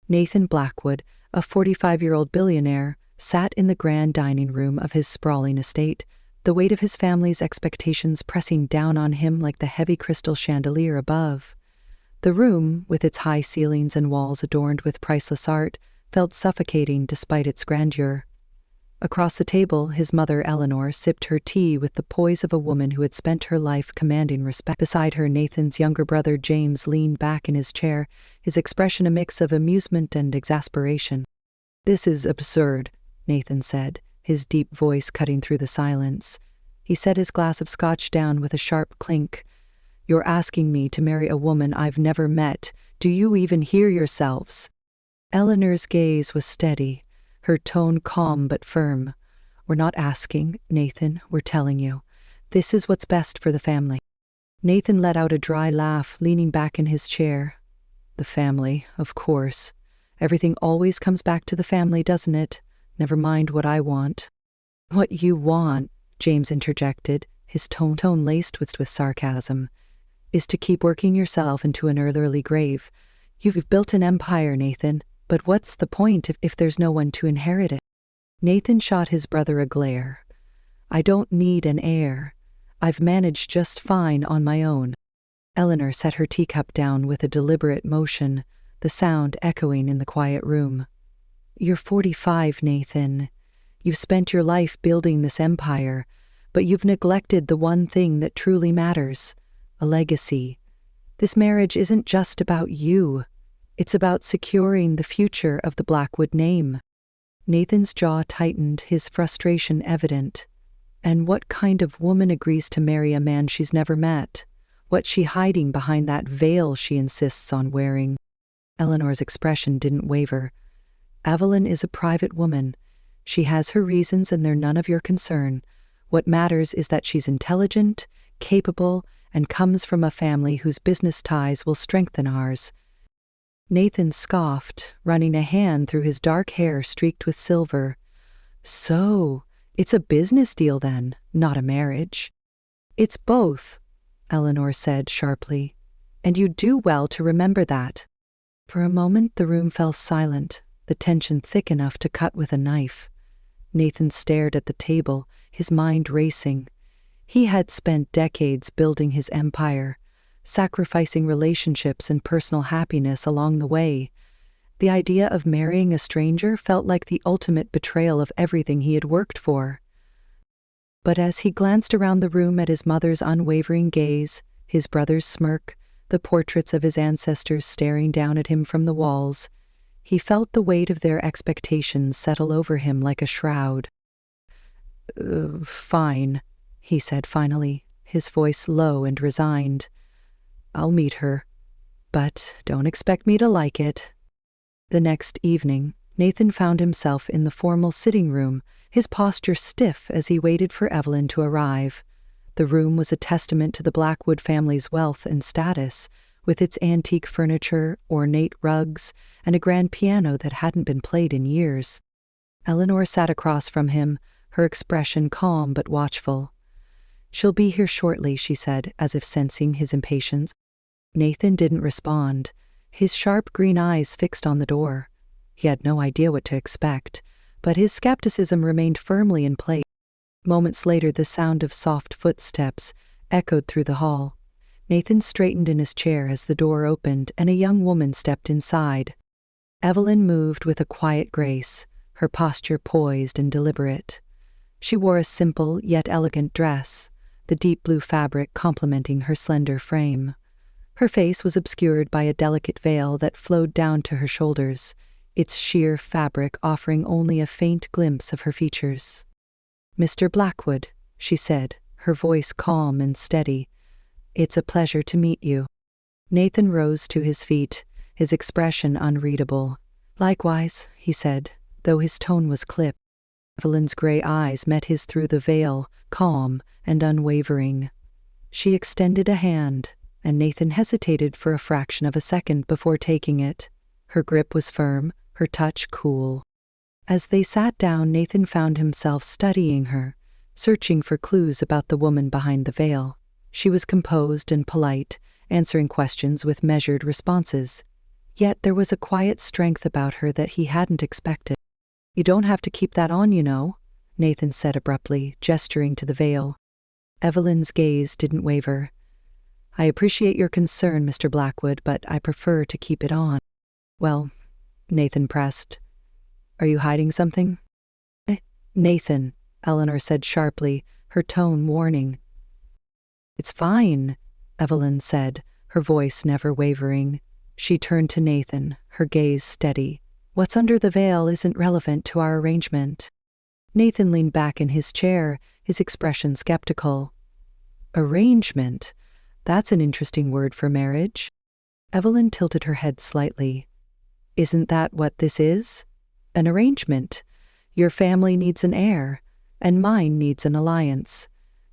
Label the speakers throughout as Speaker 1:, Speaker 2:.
Speaker 1: Nathan Blackwood, a 45-year-old billionaire, sat in the grand dining room of his sprawling estate, the weight of his family's expectations pressing down on him like the heavy crystal chandelier above. The room, with its high ceilings and walls adorned with priceless art, felt suffocating despite its grandeur. Across the table, his mother, Eleanor, sipped her tea with the poise of a woman who had spent her life commanding respect. Beside her, Nathan's younger brother, James, leaned back in his chair, his expression a mix of amusement and exasperation. "This is absurd," Nathan said, his deep voice cutting through the silence. He set his glass of scotch down with a sharp clink. "You're asking me to marry a woman I've never met. Do you even hear yourselves?" Eleanor's gaze was steady, her tone calm but firm. "We're not asking, Nathan, we're telling you. This is what's best for the family." Nathan let out a dry laugh, leaning back in his chair. "The family, of course. Everything always comes back to the family, doesn't it? Never mind what I want." "What you want," James interjected, his tone laced with sarcasm, "is to keep working yourself into an early grave. You've built an empire, Nathan, but what's the point if there's no one to inherit it?" Nathan shot his brother a glare. "I don't need an heir. I've managed just fine on my own." Eleanor set her teacup down with a deliberate motion, the sound echoing in the quiet room. "You're 45, Nathan. You've spent your life building this empire, but you've neglected the one thing that truly matters, a legacy. This marriage isn't just about you. It's about securing the future of the Blackwood name." Nathan's jaw tightened, his frustration evident. "And what kind of woman agrees to marry a man she's never met? What's she hiding behind that veil she insists on wearing?" Eleanor's expression didn't waver. "Evelyn is a private woman. She has her reasons and they're none of your concern. What matters is that she's intelligent, capable, and comes from a family whose business ties will strengthen ours." Nathan scoffed, running a hand through his dark hair streaked with silver. "So, it's a business deal then, not a marriage." "It's both," Eleanor said sharply, "and you do well to remember that." For a moment the room fell silent, the tension thick enough to cut with a knife. Nathan stared at the table, his mind racing. He had spent decades building his empire, sacrificing relationships and personal happiness along the way. The idea of marrying a stranger felt like the ultimate betrayal of everything he had worked for. But as he glanced around the room at his mother's unwavering gaze, his brother's smirk, the portraits of his ancestors staring down at him from the walls, he felt the weight of their expectations settle over him like a shroud. Fine," he said finally, his voice low and resigned. "I'll meet her, but don't expect me to like it." The next evening, Nathan found himself in the formal sitting room, his posture stiff as he waited for Evelyn to arrive. The room was a testament to the Blackwood family's wealth and status, with its antique furniture, ornate rugs, and a grand piano that hadn't been played in years. Eleanor sat across from him, her expression calm but watchful. "She'll be here shortly," she said, as if sensing his impatience. Nathan didn't respond, his sharp green eyes fixed on the door. He had no idea what to expect, but his skepticism remained firmly in place. Moments later, the sound of soft footsteps echoed through the hall. Nathan straightened in his chair as the door opened and a young woman stepped inside. Evelyn moved with a quiet grace, her posture poised and deliberate. She wore a simple yet elegant dress, the deep blue fabric complementing her slender frame. Her face was obscured by a delicate veil that flowed down to her shoulders, its sheer fabric offering only a faint glimpse of her features. "Mr. Blackwood," she said, her voice calm and steady, "it's a pleasure to meet you." Nathan rose to his feet, his expression unreadable. "Likewise," he said, though his tone was clipped. Evelyn's gray eyes met his through the veil, calm and unwavering. She extended a hand, and Nathan hesitated for a fraction of a second before taking it. Her grip was firm, her touch cool. As they sat down, Nathan found himself studying her, searching for clues about the woman behind the veil. She was composed and polite, answering questions with measured responses. Yet there was a quiet strength about her that he hadn't expected. "You don't have to keep that on, you know," Nathan said abruptly, gesturing to the veil. Evelyn's gaze didn't waver. "I appreciate your concern, Mr. Blackwood, but I prefer to keep it on." "Well," Nathan pressed, "are you hiding something?" "Nathan," Eleanor said sharply, her tone warning. "It's fine," Evelyn said, her voice never wavering. She turned to Nathan, her gaze steady. "What's under the veil isn't relevant to our arrangement." Nathan leaned back in his chair, his expression skeptical. "Arrangement? That's an interesting word for marriage." Evelyn tilted her head slightly. "Isn't that what this is? An arrangement. Your family needs an heir, and mine needs an alliance.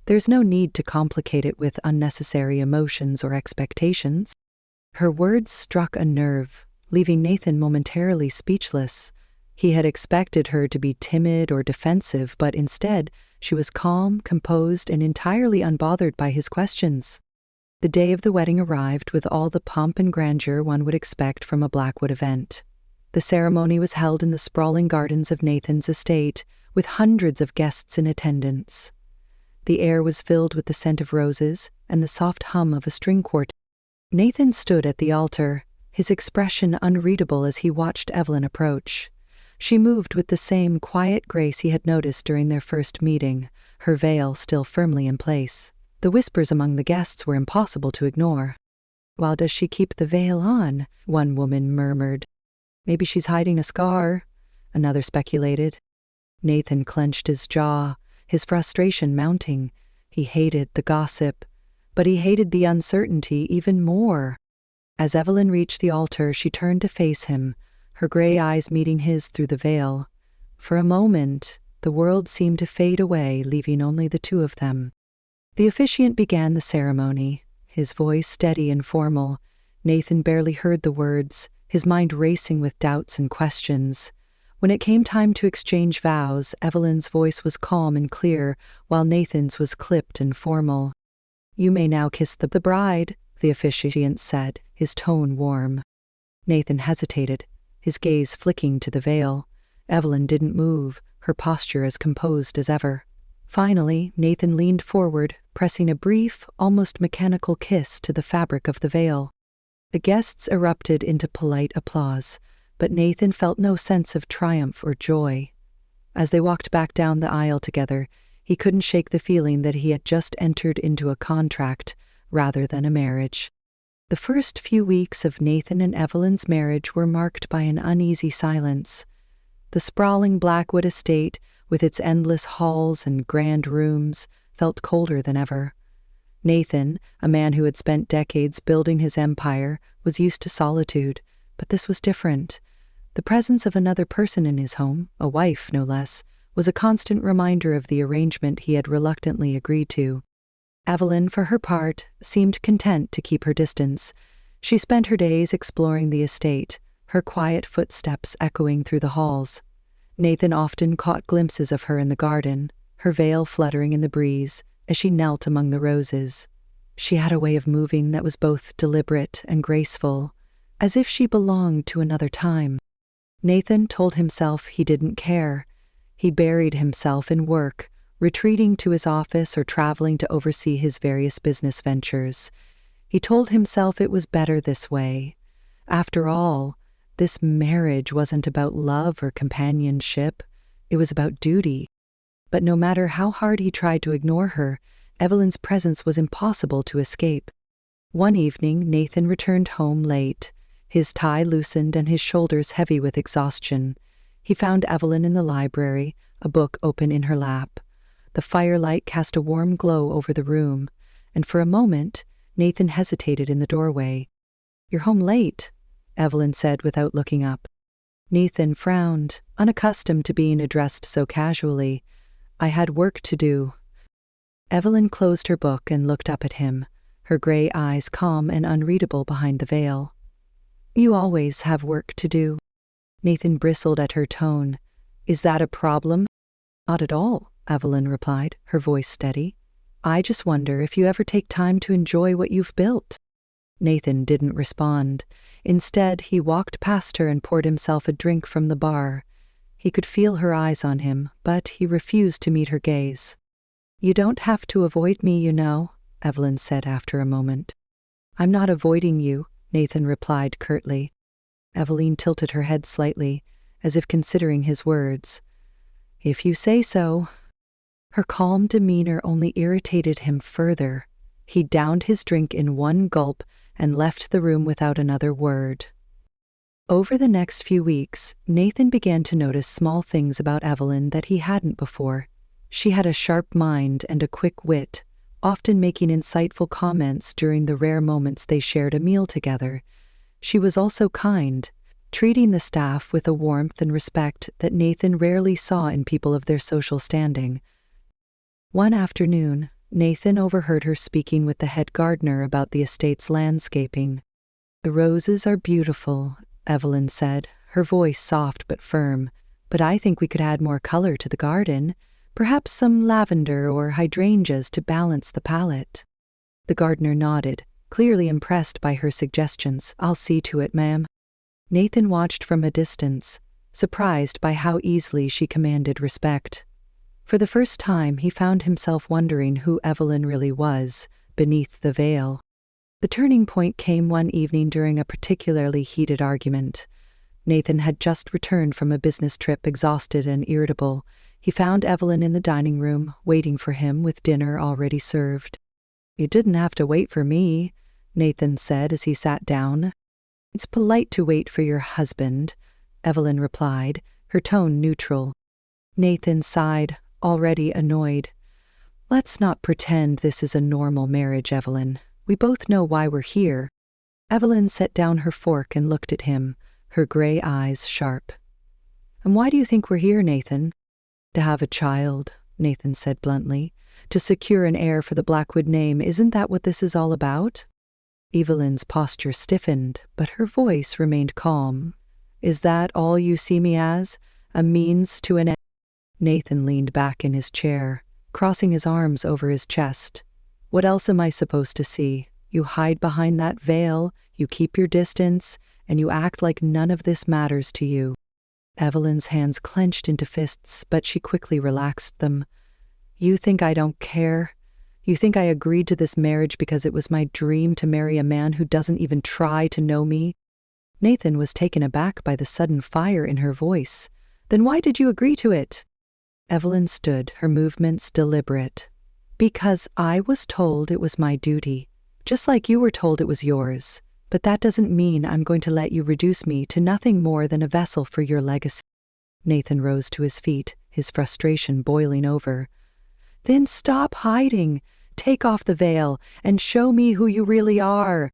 Speaker 1: There's no need to complicate it with unnecessary emotions or expectations." Her words struck a nerve, leaving Nathan momentarily speechless. He had expected her to be timid or defensive, but instead, she was calm, composed, and entirely unbothered by his questions. The day of the wedding arrived with all the pomp and grandeur one would expect from a Blackwood event. The ceremony was held in the sprawling gardens of Nathan's estate, with hundreds of guests in attendance. The air was filled with the scent of roses and the soft hum of a string quartet. Nathan stood at the altar, his expression unreadable as he watched Evelyn approach. She moved with the same quiet grace he had noticed during their first meeting, her veil still firmly in place. The whispers among the guests were impossible to ignore. "Why does she keep the veil on?" one woman murmured. "Maybe she's hiding a scar," another speculated. Nathan clenched his jaw, his frustration mounting. He hated the gossip, but he hated the uncertainty even more. As Evelyn reached the altar, she turned to face him, her gray eyes meeting his through the veil. For a moment, the world seemed to fade away, leaving only the two of them. The officiant began the ceremony, his voice steady and formal. Nathan barely heard the words, his mind racing with doubts and questions. When it came time to exchange vows, Evelyn's voice was calm and clear, while Nathan's was clipped and formal. "You may now kiss the bride," the officiant said, his tone warm. Nathan hesitated, his gaze flicking to the veil. Evelyn didn't move, her posture as composed as ever. Finally, Nathan leaned forward, pressing a brief, almost mechanical kiss to the fabric of the veil. The guests erupted into polite applause, but Nathan felt no sense of triumph or joy. As they walked back down the aisle together, he couldn't shake the feeling that he had just entered into a contract rather than a marriage. The first few weeks of Nathan and Evelyn's marriage were marked by an uneasy silence. The sprawling Blackwood estate, with its endless halls and grand rooms, felt colder than ever. Nathan, a man who had spent decades building his empire, was used to solitude, but this was different. The presence of another person in his home, a wife no less, was a constant reminder of the arrangement he had reluctantly agreed to. Evelyn, for her part, seemed content to keep her distance. She spent her days exploring the estate, her quiet footsteps echoing through the halls. Nathan often caught glimpses of her in the garden, her veil fluttering in the breeze, as she knelt among the roses. She had a way of moving that was both deliberate and graceful, as if she belonged to another time. Nathan told himself he didn't care. He buried himself in work, retreating to his office or traveling to oversee his various business ventures. He told himself it was better this way. After all, this marriage wasn't about love or companionship. It was about duty. But no matter how hard he tried to ignore her, Evelyn's presence was impossible to escape. One evening, Nathan returned home late, his tie loosened and his shoulders heavy with exhaustion. He found Evelyn in the library, a book open in her lap. The firelight cast a warm glow over the room, and for a moment, Nathan hesitated in the doorway. "You're home late," Evelyn said without looking up. Nathan frowned, unaccustomed to being addressed so casually. "I had work to do." Evelyn closed her book and looked up at him, her gray eyes calm and unreadable behind the veil. "You always have work to do." Nathan bristled at her tone. "Is that a problem?" "Not at all," Evelyn replied, her voice steady. "I just wonder if you ever take time to enjoy what you've built." Nathan didn't respond. Instead, he walked past her and poured himself a drink from the bar. He could feel her eyes on him, but he refused to meet her gaze. "You don't have to avoid me, you know," Evelyn said after a moment. "I'm not avoiding you," Nathan replied curtly. Evelyn tilted her head slightly, as if considering his words. "If you say so." Her calm demeanor only irritated him further. He downed his drink in one gulp and left the room without another word. Over the next few weeks, Nathan began to notice small things about Evelyn that he hadn't before. She had a sharp mind and a quick wit, often making insightful comments during the rare moments they shared a meal together. She was also kind, treating the staff with a warmth and respect that Nathan rarely saw in people of their social standing. One afternoon, Nathan overheard her speaking with the head gardener about the estate's landscaping. "The roses are beautiful," Evelyn said, her voice soft but firm, "but I think we could add more color to the garden. Perhaps some lavender or hydrangeas to balance the palette." The gardener nodded, clearly impressed by her suggestions. "I'll see to it, ma'am." Nathan watched from a distance, surprised by how easily she commanded respect. For the first time, he found himself wondering who Evelyn really was, beneath the veil. The turning point came one evening during a particularly heated argument. Nathan had just returned from a business trip, exhausted and irritable. He found Evelyn in the dining room, waiting for him with dinner already served. "You didn't have to wait for me," Nathan said as he sat down. "It's polite to wait for your husband," Evelyn replied, her tone neutral. Nathan sighed, already annoyed. "Let's not pretend this is a normal marriage, Evelyn. We both know why we're here." Evelyn set down her fork and looked at him, her gray eyes sharp. "And why do you think we're here, Nathan?" "To have a child," Nathan said bluntly. "To secure an heir for the Blackwood name. Isn't that what this is all about?" Evelyn's posture stiffened, but her voice remained calm. "Is that all you see me as? A means to an end?" Nathan leaned back in his chair, crossing his arms over his chest. "What else am I supposed to see? You hide behind that veil, you keep your distance, and you act like none of this matters to you." Evelyn's hands clenched into fists, but she quickly relaxed them. "You think I don't care? You think I agreed to this marriage because it was my dream to marry a man who doesn't even try to know me?" Nathan was taken aback by the sudden fire in her voice. "Then why did you agree to it?" Evelyn stood, her movements deliberate. "Because I was told it was my duty, just like you were told it was yours. But that doesn't mean I'm going to let you reduce me to nothing more than a vessel for your legacy." Nathan rose to his feet, his frustration boiling over. "Then stop hiding. Take off the veil and show me who you really are."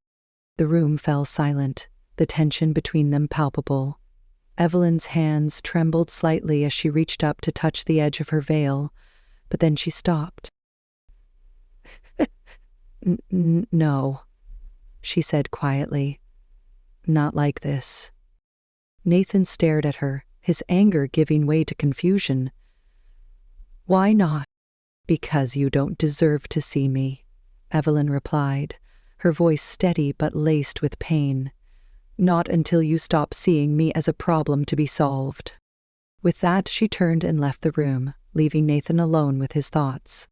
Speaker 1: The room fell silent, the tension between them palpable. Evelyn's hands trembled slightly as she reached up to touch the edge of her veil, but then she stopped. No, she said quietly. "Not like this." Nathan stared at her, his anger giving way to confusion. "Why not?" "Because you don't deserve to see me," Evelyn replied, her voice steady but laced with pain. "Not until you stop seeing me as a problem to be solved." With that, she turned and left the room, leaving Nathan alone with his thoughts.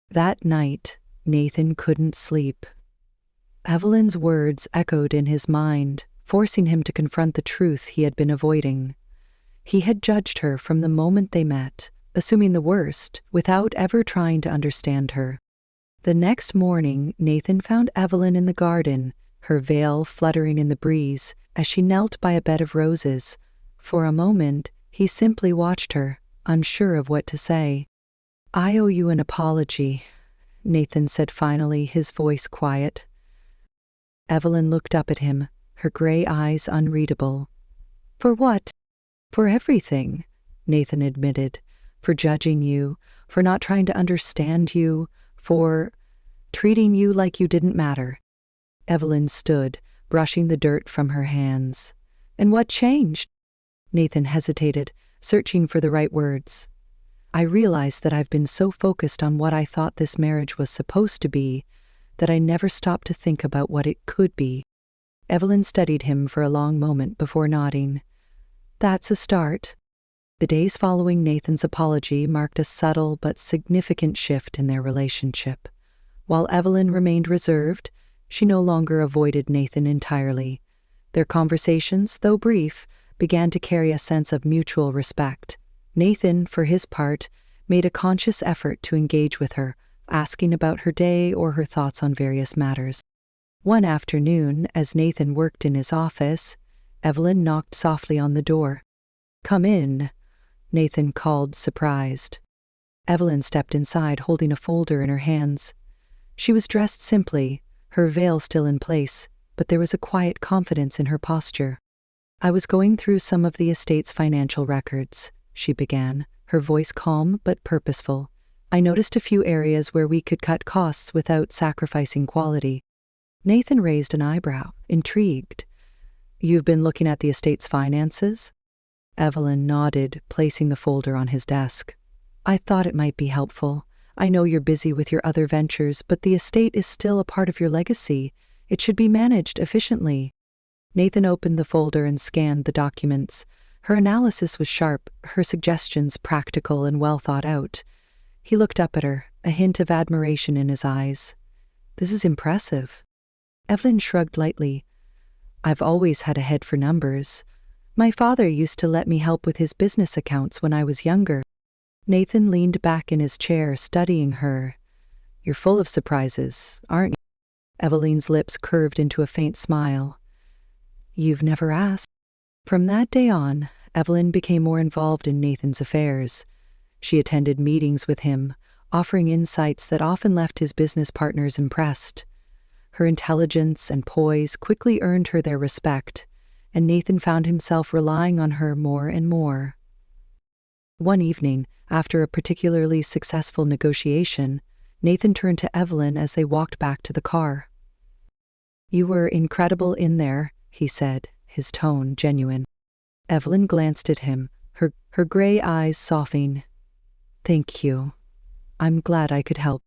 Speaker 1: That night, Nathan couldn't sleep. Evelyn's words echoed in his mind, forcing him to confront the truth he had been avoiding. He had judged her from the moment they met, assuming the worst, without ever trying to understand her. The next morning, Nathan found Evelyn in the garden, her veil fluttering in the breeze, as she knelt by a bed of roses. For a moment, he simply watched her, unsure of what to say. "I owe you an apology," Nathan said finally, his voice quiet. Evelyn looked up at him, her gray eyes unreadable. "For what?" "For everything," Nathan admitted. "For judging you, for not trying to understand you, for treating you like you didn't matter." Evelyn stood, brushing the dirt from her hands. "And what changed?" Nathan hesitated, searching for the right words. "I realized that I've been so focused on what I thought this marriage was supposed to be, that I never stopped to think about what it could be. Evelyn studied him for a long moment before nodding. That's a start. The days following Nathan's apology marked a subtle but significant shift in their relationship. While Evelyn remained reserved, she no longer avoided Nathan entirely. Their conversations, though brief, began to carry a sense of mutual respect. Nathan, for his part, made a conscious effort to engage with her, asking about her day or her thoughts on various matters. One afternoon, as Nathan worked in his office, Evelyn knocked softly on the door. "Come in," Nathan called, surprised. Evelyn stepped inside, holding a folder in her hands. She was dressed simply, her veil still in place, but there was a quiet confidence in her posture. "I was going through some of the estate's financial records," she began, her voice calm but purposeful. "I noticed a few areas where we could cut costs without sacrificing quality." Nathan raised an eyebrow, intrigued. "You've been looking at the estate's finances?" Evelyn nodded, placing the folder on his desk. "I thought it might be helpful. I know you're busy with your other ventures, but the estate is still a part of your legacy. It should be managed efficiently." Nathan opened the folder and scanned the documents. Her analysis was sharp, her suggestions practical and well thought out. He looked up at her, a hint of admiration in his eyes. "This is impressive." Evelyn shrugged lightly. "I've always had a head for numbers. My father used to let me help with his business accounts when I was younger." Nathan leaned back in his chair, studying her. "You're full of surprises, aren't you?" Evelyn's lips curved into a faint smile. "You've never asked." From that day on, Evelyn became more involved in Nathan's affairs. She attended meetings with him, offering insights that often left his business partners impressed. Her intelligence and poise quickly earned her their respect, and Nathan found himself relying on her more and more. One evening, after a particularly successful negotiation, Nathan turned to Evelyn as they walked back to the car. "You were incredible in there," he said, his tone genuine. Evelyn glanced at him, her gray eyes softening. "Thank you. I'm glad I could help."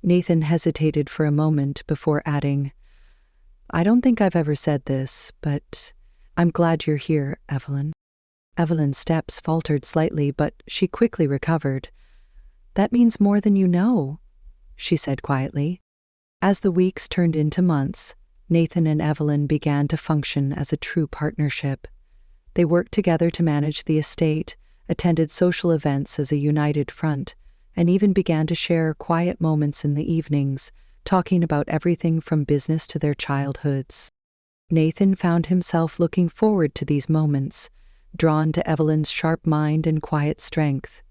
Speaker 1: Nathan hesitated for a moment before adding, "I don't think I've ever said this, but I'm glad you're here, Evelyn." Evelyn's steps faltered slightly, but she quickly recovered. "That means more than you know," she said quietly. As the weeks turned into months, Nathan and Evelyn began to function as a true partnership. They worked together to manage the estate, attended social events as a united front, and even began to share quiet moments in the evenings, talking about everything from business to their childhoods. Nathan found himself looking forward to these moments, drawn to Evelyn's sharp mind and quiet strength.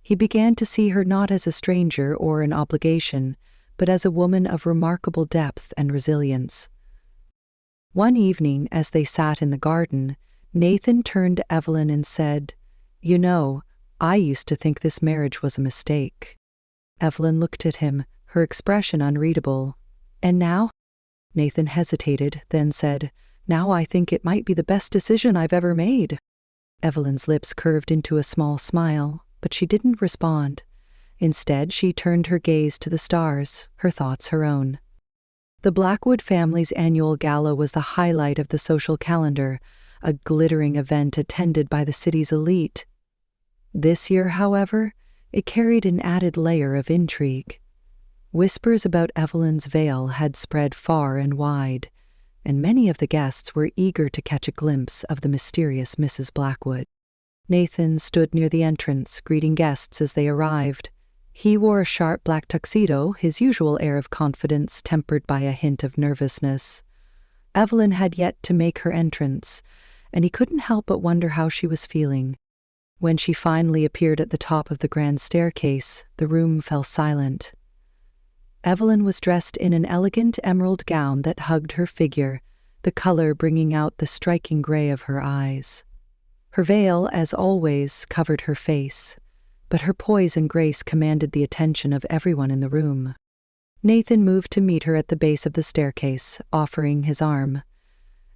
Speaker 1: He began to see her not as a stranger or an obligation, but as a woman of remarkable depth and resilience. One evening, as they sat in the garden, Nathan turned to Evelyn and said, "You know, I used to think this marriage was a mistake." Evelyn looked at him, her expression unreadable. "And now?" Nathan hesitated, then said, "Now I think it might be the best decision I've ever made." Evelyn's lips curved into a small smile, but she didn't respond. Instead, she turned her gaze to the stars, her thoughts her own. The Blackwood family's annual gala was the highlight of the social calendar, a glittering event attended by the city's elite. This year, however, it carried an added layer of intrigue. Whispers about Evelyn's veil had spread far and wide, and many of the guests were eager to catch a glimpse of the mysterious Mrs. Blackwood. Nathan stood near the entrance, greeting guests as they arrived. He wore a sharp black tuxedo, his usual air of confidence tempered by a hint of nervousness. Evelyn had yet to make her entrance, and he couldn't help but wonder how she was feeling. When she finally appeared at the top of the grand staircase, the room fell silent. Evelyn was dressed in an elegant emerald gown that hugged her figure, the color bringing out the striking gray of her eyes. Her veil, as always, covered her face, but her poise and grace commanded the attention of everyone in the room. Nathan moved to meet her at the base of the staircase, offering his arm.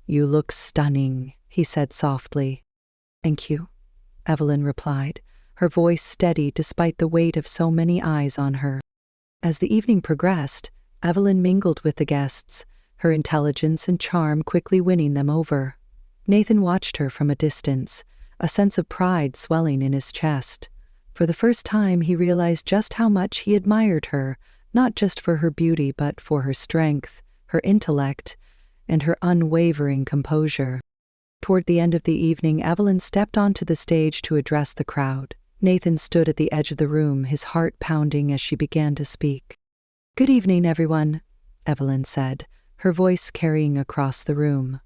Speaker 1: "You look stunning," he said softly. "Thank you," Evelyn replied, her voice steady despite the weight of so many eyes on her. As the evening progressed, Evelyn mingled with the guests, her intelligence and charm quickly winning them over. Nathan watched her from a distance, a sense of pride swelling in his chest. For the first time, he realized just how much he admired her, not just for her beauty but for her strength, her intellect, and her unwavering composure. Toward the end of the evening, Evelyn stepped onto the stage to address the crowd. Nathan stood at the edge of the room, his heart pounding as she began to speak. "Good evening, everyone," Evelyn said, her voice carrying across the room.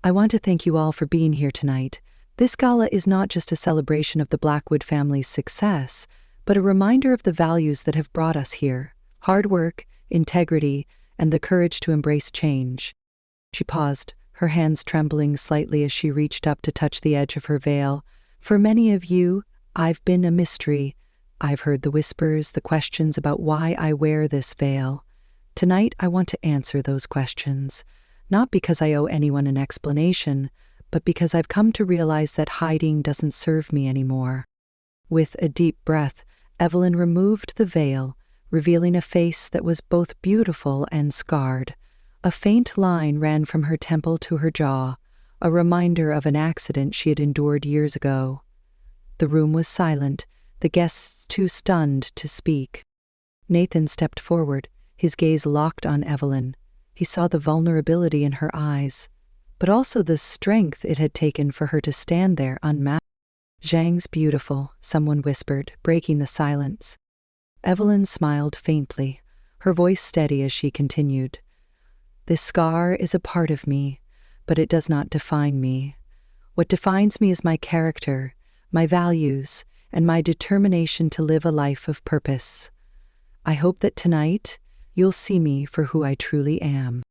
Speaker 1: "I want to thank you all for being here tonight. This gala is not just a celebration of the Blackwood family's success, but a reminder of the values that have brought us here: hard work, integrity, and the courage to embrace change." She paused, her hands trembling slightly as she reached up to touch the edge of her veil. "For many of you, I've been a mystery. I've heard the whispers, the questions about why I wear this veil. Tonight, I want to answer those questions, not because I owe anyone an explanation, but because I've come to realize that hiding doesn't serve me anymore." With a deep breath, Evelyn removed the veil, revealing a face that was both beautiful and scarred. A faint line ran from her temple to her jaw, a reminder of an accident she had endured years ago. The room was silent, the guests too stunned to speak. Nathan stepped forward, his gaze locked on Evelyn. He saw the vulnerability in her eyes, but also the strength it had taken for her to stand there unmasked. "Zhang's beautiful," someone whispered, breaking the silence. Evelyn smiled faintly, her voice steady as she continued. "This scar is a part of me, but it does not define me. What defines me is my character, my values, and my determination to live a life of purpose. I hope that tonight you'll see me for who I truly am."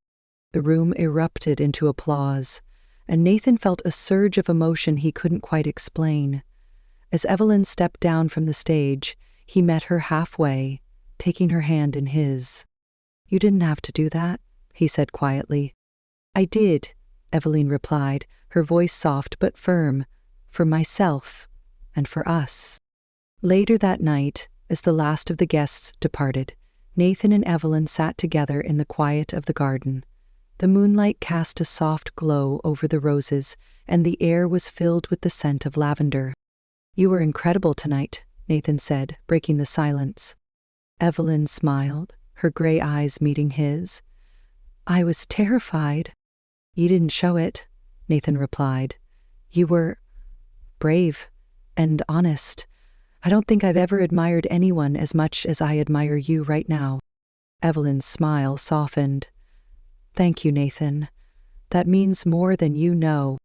Speaker 1: The room erupted into applause, and Nathan felt a surge of emotion he couldn't quite explain. As Evelyn stepped down from the stage, he met her halfway, taking her hand in his. "You didn't have to do that," he said quietly. "I did," Evelyn replied, her voice soft but firm, "for myself and for us." Later that night, as the last of the guests departed, Nathan and Evelyn sat together in the quiet of the garden. The moonlight cast a soft glow over the roses, and the air was filled with the scent of lavender. "You were incredible tonight," Nathan said, breaking the silence. Evelyn smiled, her gray eyes meeting his. "I was terrified." "You didn't show it," Nathan replied. "You were brave and honest. I don't think I've ever admired anyone as much as I admire you right now." Evelyn's smile softened. "Thank you, Nathan. That means more than you know."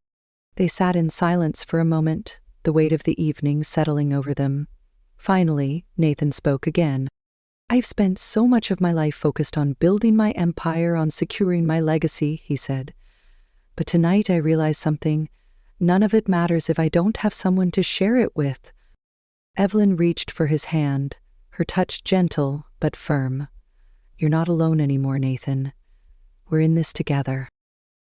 Speaker 1: They sat in silence for a moment, the weight of the evening settling over them. Finally, Nathan spoke again. "I've spent so much of my life focused on building my empire, on securing my legacy," he said. "But tonight I realized something. None of it matters if I don't have someone to share it with." Evelyn reached for his hand, her touch gentle but firm. "You're not alone anymore, Nathan. We're in this together."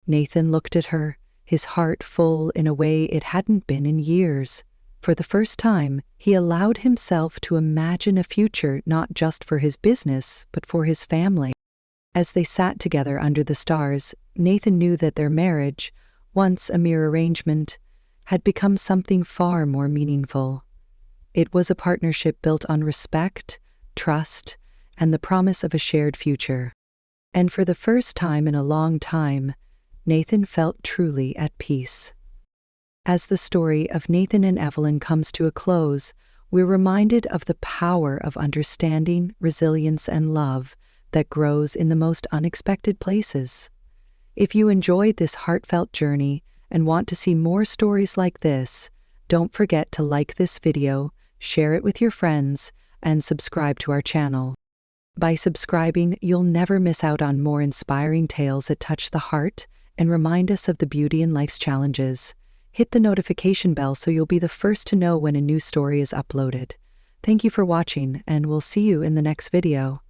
Speaker 1: Nathan looked at her, his heart full in a way it hadn't been in years. For the first time, he allowed himself to imagine a future not just for his business, but for his family. As they sat together under the stars, Nathan knew that their marriage, once a mere arrangement, had become something far more meaningful. It was a partnership built on respect, trust, and the promise of a shared future. And for the first time in a long time, Nathan felt truly at peace. As the story of Nathan and Evelyn comes to a close, we're reminded of the power of understanding, resilience, and love that grows in the most unexpected places. If you enjoyed this heartfelt journey and want to see more stories like this, don't forget to like this video, share it with your friends, and subscribe to our channel. By subscribing, you'll never miss out on more inspiring tales that touch the heart and remind us of the beauty in life's challenges. Hit the notification bell so you'll be the first to know when a new story is uploaded. Thank you for watching, and we'll see you in the next video.